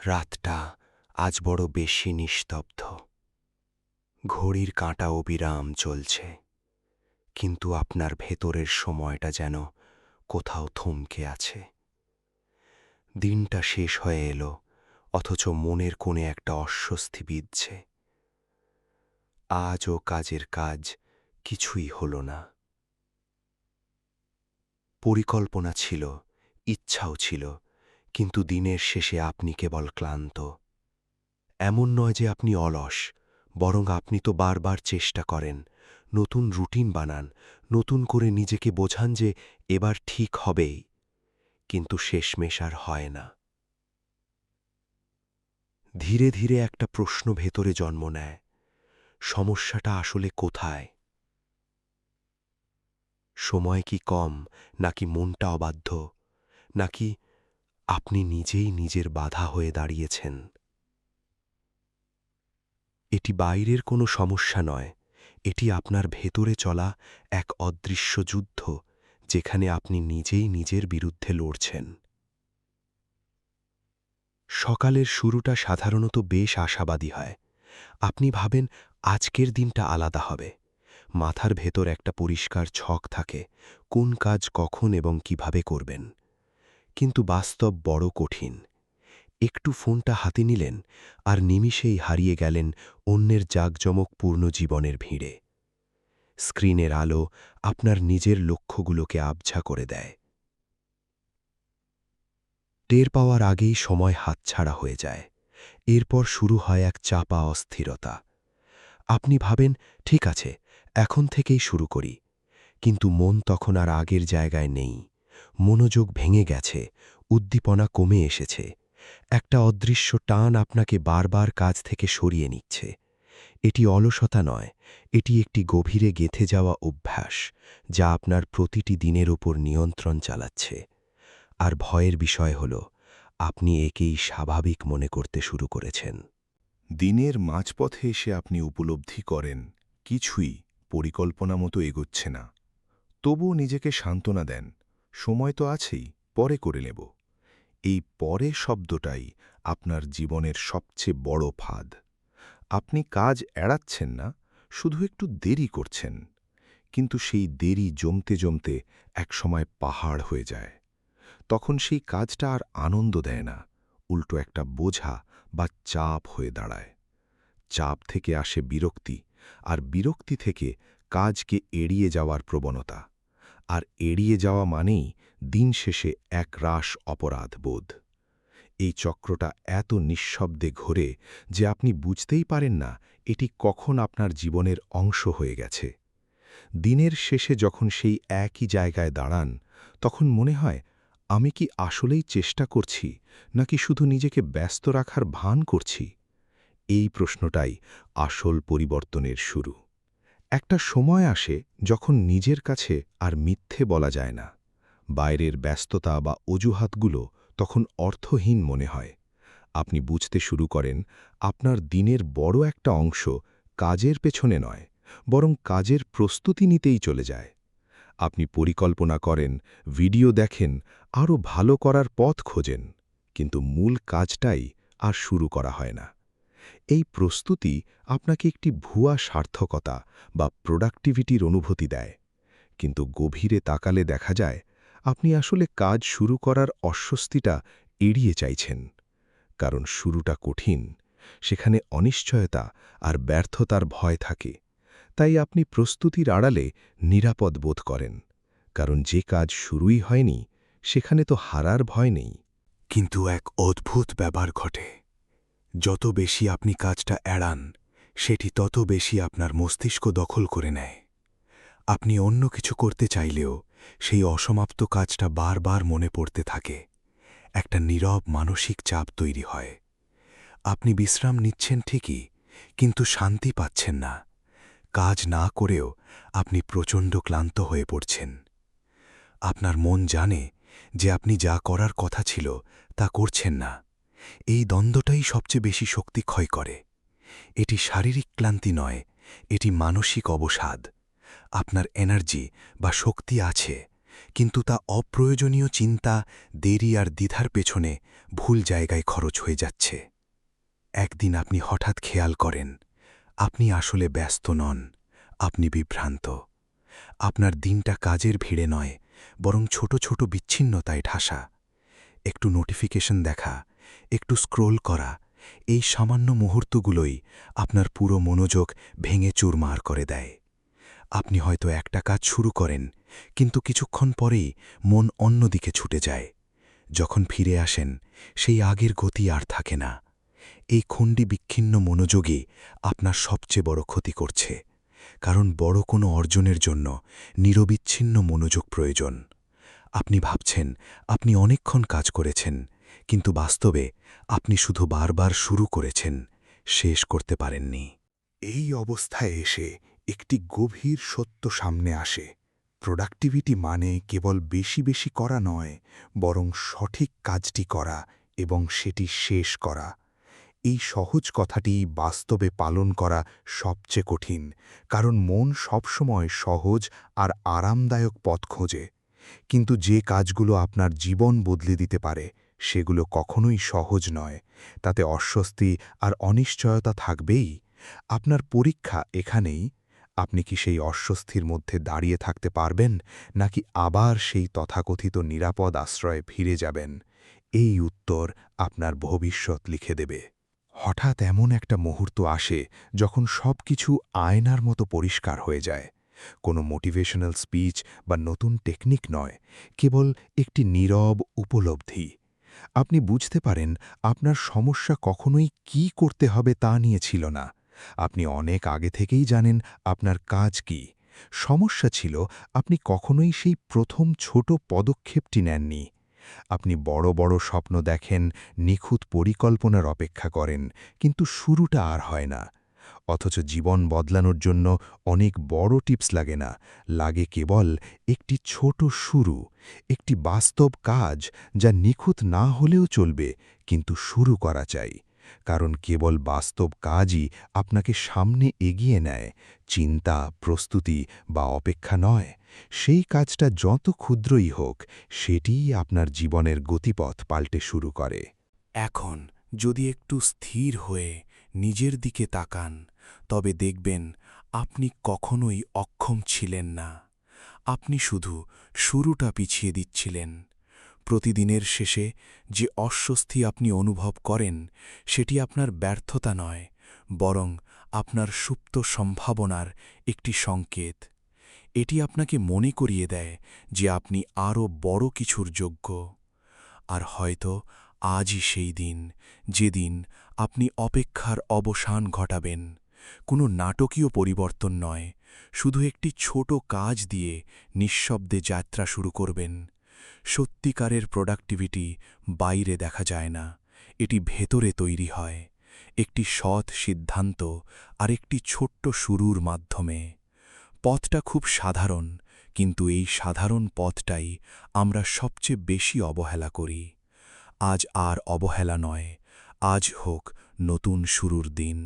রাতটা আজ বড় বেশি নিস্তব্ধ। ঘড়ির কাঁটা অবিরাম চলছে, কিন্তু আপনার ভেতরের সময়টা যেন কোথাও থমকে আছে। দিনটা শেষ হয়ে এলো, অথচ মনের কোণে একটা অস্বস্তি বিঁধছে। আজও কাজের কাজ কিছুই হলো না। পরিকল্পনা ছিল, ইচ্ছাও ছিল, কিন্তু দিনের শেষে আপনি কেবল ক্লান্ত। এমন নয় যে আপনি অলস, বরং আপনি তো বারবার চেষ্টা করেন, নতুন রুটিন বানান, নতুন করে নিজেকে বোঝান যে এবার ঠিক হবেই, কিন্তু শেষমেশ আর হয় না। ধীরে ধীরে একটা প্রশ্ন ভেতরে জন্ম নেয়, সমস্যাটা আসলে কোথায়? সময় কি কম, নাকি মনটা অবাধ্য, নাকি আপনি নিজেই নিজের বাধা হয়ে দাঁড়িয়েছেন? এটি বাইরের কোনো সমস্যা নয়, এটি আপনার ভেতরে চলা এক অদৃশ্য যুদ্ধ, যেখানে আপনি নিজেই নিজের বিরুদ্ধে লড়ছেন। সকালের শুরুটা সাধারণত বেশ আশাবাদী হয়। আপনি ভাবেন আজকের দিনটা আলাদা হবে। মাথার ভেতর একটা পরিষ্কার ছক থাকে, কোন কাজ কখন এবং কিভাবে করবেন। কিন্তু বাস্তব বড় কঠিন। একটু ফোনটা হাতে নিলেন, আর নিমিষেই হারিয়ে গেলেন অন্যের জাঁকজমকপূর্ণ জীবনের ভিড়ে। স্ক্রিনের আলো আপনার নিজের লক্ষ্যগুলোকে আবঝা করে দেয়। টের পাওয়ার আগেই সময় হাতছাড়া হয়ে যায়। এরপর শুরু হয় এক চাপা অস্থিরতা। আপনি ভাবেন, ঠিক আছে, এখন থেকেই শুরু করি। কিন্তু মন তখন আর আগের জায়গায় নেই। মনোযোগ ভেঙে গেছে, উদ্দীপনা কমে এসেছে। একটা অদৃশ্য টান আপনাকে বারবার কাজ থেকে সরিয়ে নিচ্ছে। এটি অলসতা নয়, এটি একটি গভীরে গেঁথে যাওয়া অভ্যাস, যা আপনার প্রতিটি দিনের ওপর নিয়ন্ত্রণ চালাচ্ছে। আর ভয়ের বিষয় হল, আপনি একেই স্বাভাবিক মনে করতে শুরু করেছেন। দিনের মাঝপথে এসে আপনি উপলব্ধি করেন কিছুই পরিকল্পনা মতো এগোচ্ছে না। তবুও নিজেকে সান্ত্বনা দেন, সময় তো আছেই, পরে করে নেব। এই পরে শব্দটাই আপনার জীবনের সবচেয়ে বড় ফাঁদ। আপনি কাজ এড়াচ্ছেন না, শুধু একটু দেরি করছেন। কিন্তু সেই দেরি জমতে জমতে একসময় পাহাড় হয়ে যায়। তখন সেই কাজটা আর আনন্দ দেয় না, উল্টো একটা বোঝা বা চাপ হয়ে দাঁড়ায়। চাপ থেকে আসে বিরক্তি, আর বিরক্তি থেকে কাজকে এড়িয়ে যাওয়ার প্রবণতা। আর এড়িয়ে যাওয়া মানেই দিন শেষে একরাশ অপরাধ বোধ। এই চক্রটা এত নিঃশব্দে ঘোরে যে আপনি বুঝতেই পারেন না এটি কখন আপনার জীবনের অংশ হয়ে গেছে। দিনের শেষে যখন সেই একই জায়গায় দাঁড়ান, তখন মনে হয়, আমি কি আসলেই চেষ্টা করছি, নাকি শুধু নিজেকে ব্যস্ত রাখার ভান করছি? এই প্রশ্নটাই আসল পরিবর্তনের শুরু। একটা সময় আসে যখন নিজের কাছে আর মিথ্যে বলা যায় না। বাইরের ব্যস্ততা বা অজুহাতগুলো তখন অর্থহীন মনে হয়। আপনি বুঝতে শুরু করেন, আপনার দিনের বড় একটা অংশ কাজের পেছনে নয়, বরং কাজের প্রস্তুতি নিতেই চলে যায়। আপনি পরিকল্পনা করেন, ভিডিও দেখেন, আরও ভালো করার পথ খোঁজেন, কিন্তু মূল কাজটাই আর শুরু করা হয় না। এই প্রস্তুতি আপনাকে একটি ভুয়া সার্থকতা বা প্রোডাক্টিভিটির অনুভূতি দেয়, কিন্তু গভীরে তাকালে দেখা যায় আপনি আসলে কাজ শুরু করার অস্বস্তিটা এড়িয়ে চাইছেন। কারণ শুরুটা কঠিন, সেখানে অনিশ্চয়তা আর ব্যর্থতার ভয় থাকে। তাই আপনি প্রস্তুতির আড়ালে নিরাপদ বোধ করেন, কারণ যে কাজ শুরুই হয়নি সেখানে তো হারার ভয় নেই। কিন্তু এক অদ্ভুত ব্যাপার ঘটে। যত বেশি আপনি কাজটা এড়ান, সেটি তত বেশি আপনার মস্তিষ্ক দখল করে নেয়। আপনি অন্য কিছু করতে চাইলেও সেই অসমাপ্ত কাজটা বারবার মনে পড়তে থাকে। একটা নীরব মানসিক চাপ তৈরি হয়। আপনি বিশ্রাম নিচ্ছেন ঠিকই, কিন্তু শান্তি পাচ্ছেন না। কাজ না করেও আপনি প্রচণ্ড ক্লান্ত হয়ে পড়ছেন। আপনার মন জানে যে আপনি যা করার কথা ছিল তা করছেন না। এই দ্বন্দ্বটাই সবচেয়ে বেশি শক্তি ক্ষয় করে। এটি শারীরিক ক্লান্তি নয়, এটি মানসিক অবসাদ। আপনার এনার্জি বা শক্তি আছে, কিন্তু তা অপ্রয়োজনীয় চিন্তা, দেরি আর দ্বিধার পেছনে ভুল জায়গায় খরচ হয়ে যাচ্ছে। একদিন আপনি হঠাৎ খেয়াল করেন, আপনি আসলে ব্যস্ত নন, আপনি বিভ্রান্ত। আপনার দিনটা কাজের ভিড়ে নয়, বরং ছোট ছোট বিচ্ছিন্নতায় ঢাসা। একটু নোটিফিকেশন দেখা, একটু স্ক্রোল করা, এই সামান্য মুহূর্তগুলোই আপনার পুরো মনোযোগ ভেঙে চুরমার করে দেয়। আপনি হয়তো একটা কাজ শুরু করেন, কিন্তু কিছুক্ষণ পরেই মন অন্যদিকে ছুটে যায়। যখন ফিরে আসেন, সেই আগের গতি আর থাকে না। এই খণ্ডি বিচ্ছিন্ন মনোযোগই আপনার সবচেয়ে বড় ক্ষতি করছে, কারণ বড় কোনো অর্জনের জন্য নিরবিচ্ছিন্ন মনোযোগ প্রয়োজন। আপনি ভাবছেন আপনি অনেকক্ষণ কাজ করেছেন, কিন্তু বাস্তবে আপনি শুধু বারবার শুরু করেছেন, শেষ করতে পারেননি। এই অবস্থায় এসে একটি গভীর সত্য সামনে আসে। প্রোডাক্টিভিটি মানে কেবল বেশি বেশি করা নয়, বরং সঠিক কাজটি করা এবং সেটি শেষ করা। এই সহজ কথাটি বাস্তবে পালন করা সবচেয়ে কঠিন, কারণ মন সবসময় সহজ আর আরামদায়ক পথ খোঁজে। কিন্তু যে কাজগুলো আপনার জীবন বদলে দিতে পারে, সেগুলো কখনোই সহজ নয়। তাতে অস্বস্তি আর অনিশ্চয়তা থাকবেই। আপনার পরীক্ষা এখানেই, আপনি কি সেই অস্বস্তির মধ্যে দাঁড়িয়ে থাকতে পারবেন, নাকি আবার সেই তথাকথিত নিরাপদ আশ্রয়ে ফিরে যাবেন? এই উত্তর আপনার ভবিষ্যৎ লিখে দেবে। হঠাৎ এমন একটা মুহূর্ত আসে যখন সবকিছু আয়নার মতো পরিষ্কার হয়ে যায়। কোনো মোটিভেশনাল স্পিচ বা নতুন টেকনিক নয়, কেবল একটি নীরব উপলব্ধি। আপনি বুঝতে পারেন আপনার সমস্যা কখনোই কি করতে হবে তা নিয়ে ছিল না। আপনি অনেক আগে থেকেই জানেন আপনার কাজ কি। সমস্যা ছিল আপনি কখনোই সেই প্রথম ছোট পদক্ষেপটি নেননি। আপনি বড় বড় স্বপ্ন দেখেন, নিখুঁত পরিকল্পনার অপেক্ষা করেন, কিন্তু শুরুটা আর হয় না। অথচ জীবন বদলানোর জন্য অনেক বড় টিপস লাগে না, লাগে কেবল একটি ছোট শুরু, একটি বাস্তব কাজ যা নিখুঁত না হলেও চলবে, কিন্তু শুরু করা চাই। কারণ কেবল বাস্তব কাজই আপনাকে সামনে এগিয়ে নেয়, চিন্তা, প্রস্তুতি বা অপেক্ষা নয়। সেই কাজটা যত ক্ষুদ্রই হোক, সেটিই আপনার জীবনের গতিপথ পাল্টে শুরু করে। এখন যদি একটু স্থির হয়ে নিজের দিকে তাকান, তবে দেখবেন আপনি কখনোই অক্ষম ছিলেন না। আপনি শুধু শুরুটা পিছিয়ে দিচ্ছিলেন। প্রতিদিনের শেষে যে অস্বস্তি আপনি অনুভব করেন, সেটি আপনার ব্যর্থতা নয়, বরং আপনার সুপ্ত সম্ভাবনার একটি সংকেত। এটি আপনাকে মনে করিয়ে দেয় যে আপনি আরও বড় কিছুর যোগ্য। আর হয়তো আজই সেই দিন, যেদিন আপনি অপেক্ষার অবসান ঘটাবেন। কোনো নাটকীয় পরিবর্তন নয়, শুধু একটি ছোট কাজ দিয়ে নিঃশব্দে যাত্রা শুরু করবেন। সত্যিকারের প্রোডাক্টিভিটি বাইরে দেখা যায় না, এটি ভেতরে তৈরি হয়, একটি সৎ সিদ্ধান্ত আর একটি ছোট্ট শুরুর মাধ্যমে। পথটা খুব সাধারণ, কিন্তু এই সাধারণ পথটাই আমরা সবচেয়ে বেশি অবহেলা করি। আজ আর অবহেলা নয়, আজ হোক নতুন শুরুর দিন।